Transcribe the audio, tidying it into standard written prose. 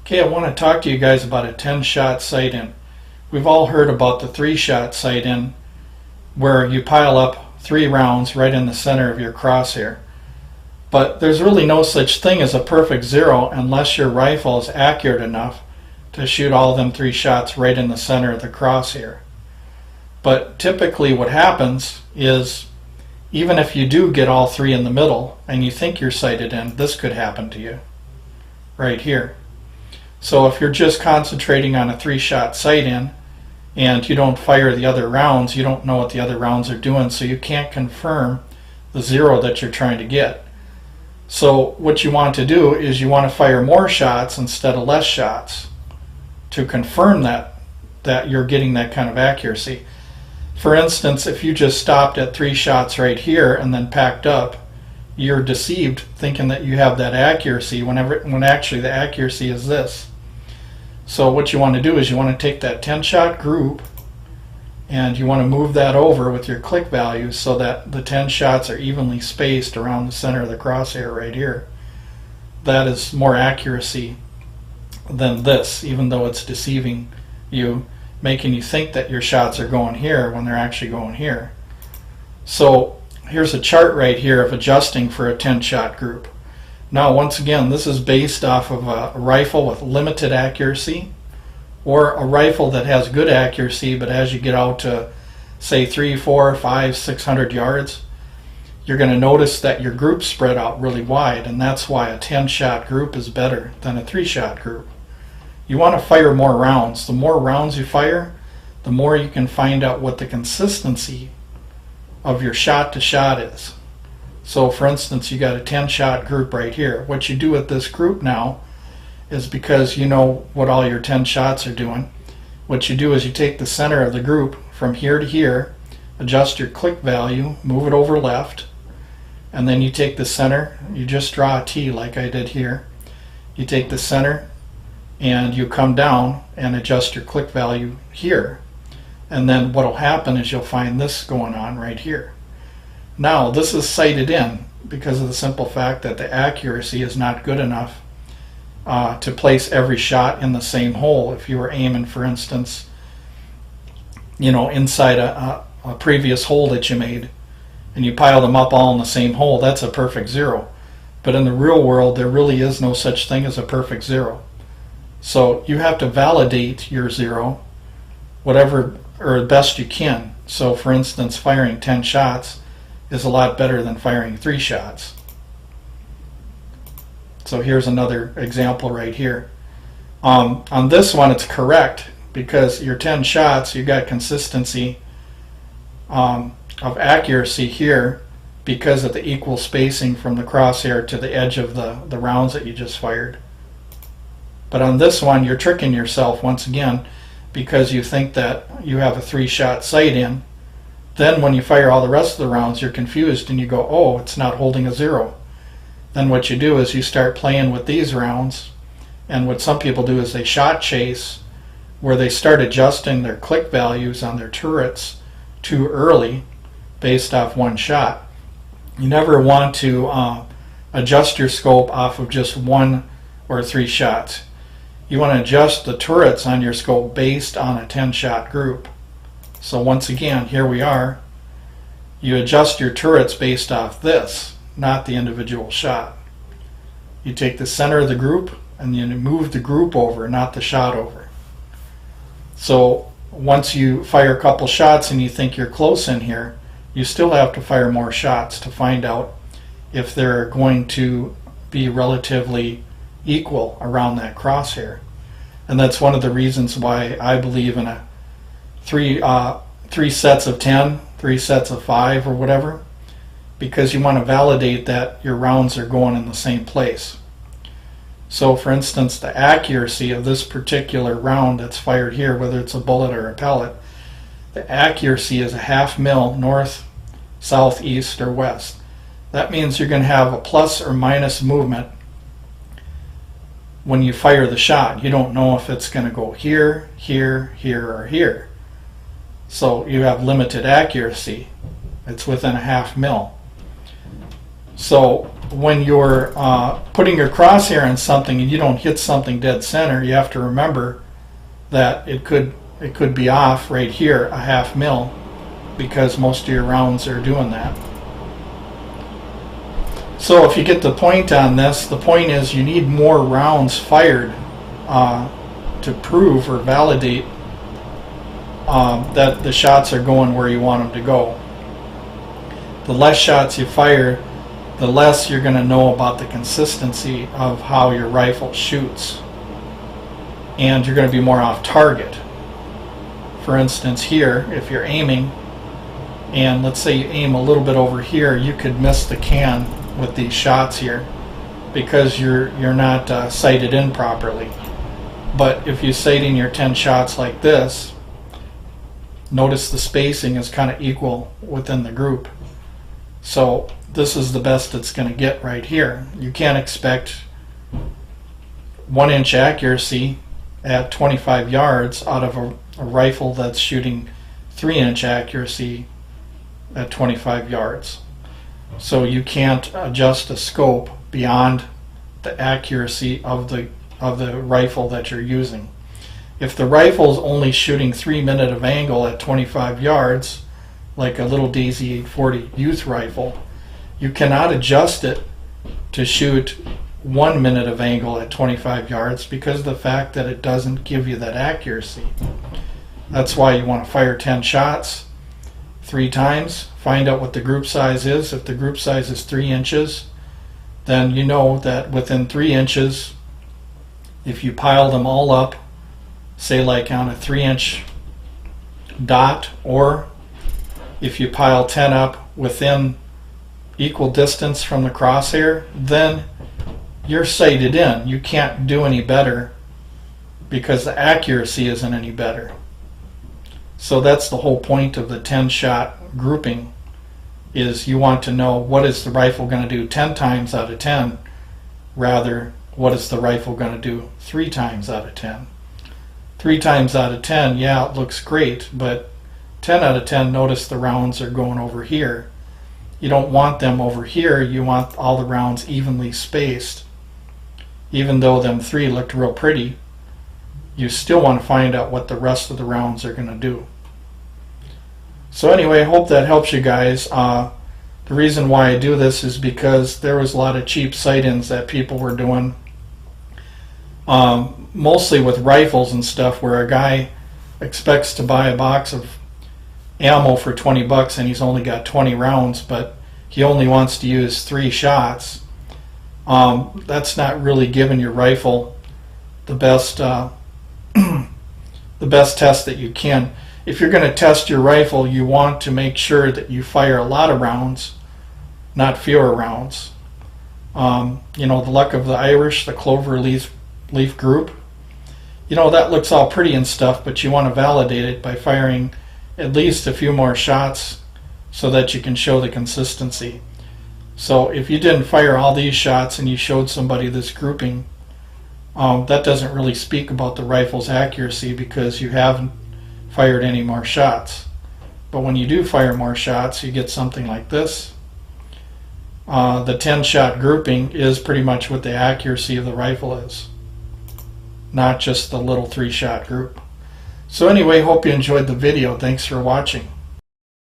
Okay, I want to talk to you guys about a 10-shot sight-in. We've all heard about the 3-shot sight-in, where you pile up 3 rounds right in the center of your crosshair. But there's really no such thing as a perfect zero unless your rifle is accurate enough to shoot all them 3 shots right in the center of the crosshair. But typically what happens is, even if you do get all 3 in the middle and you think you're sighted in, this could happen to you right here. So if you're just concentrating on a 3-shot sight-in and you don't fire the other rounds, you don't know what the other rounds are doing, so you can't confirm the zero that you're trying to get. So what you want to do is you want to fire more shots instead of less shots to confirm that you're getting that kind of accuracy. For instance, if you just stopped at 3 shots right here and then packed up, you're deceived thinking that you have that accuracy when actually the accuracy is this. So what you want to do is you want to take that 10-shot group and you want to move that over with your click value so that the 10 shots are evenly spaced around the center of the crosshair right here. That is more accuracy than this, even though it's deceiving you, making you think that your shots are going here when they're actually going here. So here's a chart right here of adjusting for a 10-shot group. Now once again, this is based off of a rifle with limited accuracy or a rifle that has good accuracy, but as you get out to say 3, 4, 5, 600 yards, you're going to notice that your group spread out really wide, and that's why a 10-shot group is better than a 3-shot group. You want to fire more rounds. The more rounds you fire, the more you can find out what the consistency of your shot to shot is. So for instance, you got a 10-shot group right here. What you do with this group now is, because you know what all your 10 shots are doing, what you do is you take the center of the group from here to here, adjust your click value, move it over left, and then you take the center, you just draw a T like I did here. You take the center and you come down and adjust your click value here. And then what will happen is you'll find this going on right here. Now this is sighted in because of the simple fact that the accuracy is not good enough to place every shot in the same hole. If you were aiming, for instance, inside a previous hole that you made and you pile them up all in the same hole, that's a perfect zero. But in the real world, there really is no such thing as a perfect zero. So you have to validate your zero whatever or best you can. So for instance, firing 10 shots is a lot better than firing 3 shots. So here's another example right here. On this one it's correct because your 10 shots, you got consistency of accuracy here because of the equal spacing from the crosshair to the edge of the rounds that you just fired. But on this one, you're tricking yourself once again because you think that you have a 3-shot sight in. Then when you fire all the rest of the rounds, you're confused and you go, oh, it's not holding a zero. Then what you do is you start playing with these rounds, and what some people do is they shot chase, where they start adjusting their click values on their turrets too early based off 1 shot. You never want to adjust your scope off of just 1 or 3 shots. You want to adjust the turrets on your scope based on a 10-shot group. So once again, here we are. You adjust your turrets based off this, not the individual shot. You take the center of the group and you move the group over, not the shot over. So once you fire a couple shots and you think you're close in here, you still have to fire more shots to find out if they're going to be relatively equal around that crosshair. And that's one of the reasons why I believe in a 3 sets of 10, 3 sets of 5 or whatever, because you want to validate that your rounds are going in the same place. So for instance, the accuracy of this particular round that's fired here, whether it's a bullet or a pellet, the accuracy is a ½ mil north, south, east, or west. That means you're going to have a plus or minus movement when you fire the shot. You don't know if it's going to go here, here, here, or here. So you have limited accuracy. It's within a ½ mil. So when you're putting your crosshair on something and you don't hit something dead center, you have to remember that it could be off right here a half mil, because most of your rounds are doing that. So if you get the point on this, the point is you need more rounds fired to prove or validate that the shots are going where you want them to go. The less shots you fire, the less you're going to know about the consistency of how your rifle shoots, and you're going to be more off target. For instance, here, if you're aiming, and let's say you aim a little bit over here, you could miss the can with these shots here because you're not sighted in properly. But if you sight in your 10 shots like this, notice the spacing is kind of equal within the group. So this is the best it's going to get right here. You can't expect 1 inch accuracy at 25 yards out of a rifle that's shooting 3 inch accuracy at 25 yards. So you can't adjust the scope beyond the accuracy of the rifle that you're using. If the rifle's only shooting 3 minutes of angle at 25 yards, like a little Daisy 840 youth rifle, you cannot adjust it to shoot 1 minute of angle at 25 yards because of the fact that it doesn't give you that accuracy. That's why you want to fire 10 shots 3 times, find out what the group size is. If the group size is 3 inches, then you know that within 3 inches, if you pile them all up, say like on a 3 inch dot, or if you pile 10 up within equal distance from the crosshair, then you're sighted in. You can't do any better because the accuracy isn't any better. So that's the whole point of the 10 shot grouping, is you want to know what is the rifle going to do 10 times out of 10, rather what is the rifle going to do 3 times out of 10. 3 times out of 10, yeah, it looks great, but 10 out of 10, notice the rounds are going over here. You don't want them over here. You want all the rounds evenly spaced. Even though them 3 looked real pretty, you still want to find out what the rest of the rounds are going to do. So anyway, I hope that helps you guys. The reason why I do this is because there was a lot of cheap sight-ins that people were doing, mostly with rifles and stuff, where a guy expects to buy a box of ammo for 20 bucks and he's only got 20 rounds, but he only wants to use 3 shots. That's not really giving your rifle the best the best test that you can. If you're going to test your rifle, you want to make sure that you fire a lot of rounds, not fewer rounds. You know, the luck of the Irish, the clover leaf group, you know, that looks all pretty and stuff, but you want to validate it by firing at least a few more shots so that you can show the consistency. So if you didn't fire all these shots and you showed somebody this grouping, that doesn't really speak about the rifle's accuracy because you haven't fired any more shots. But when you do fire more shots, you get something like this. The 10 shot grouping is pretty much what the accuracy of the rifle is, not just the little 3 shot group. So anyway, hope you enjoyed the video. Thanks for watching.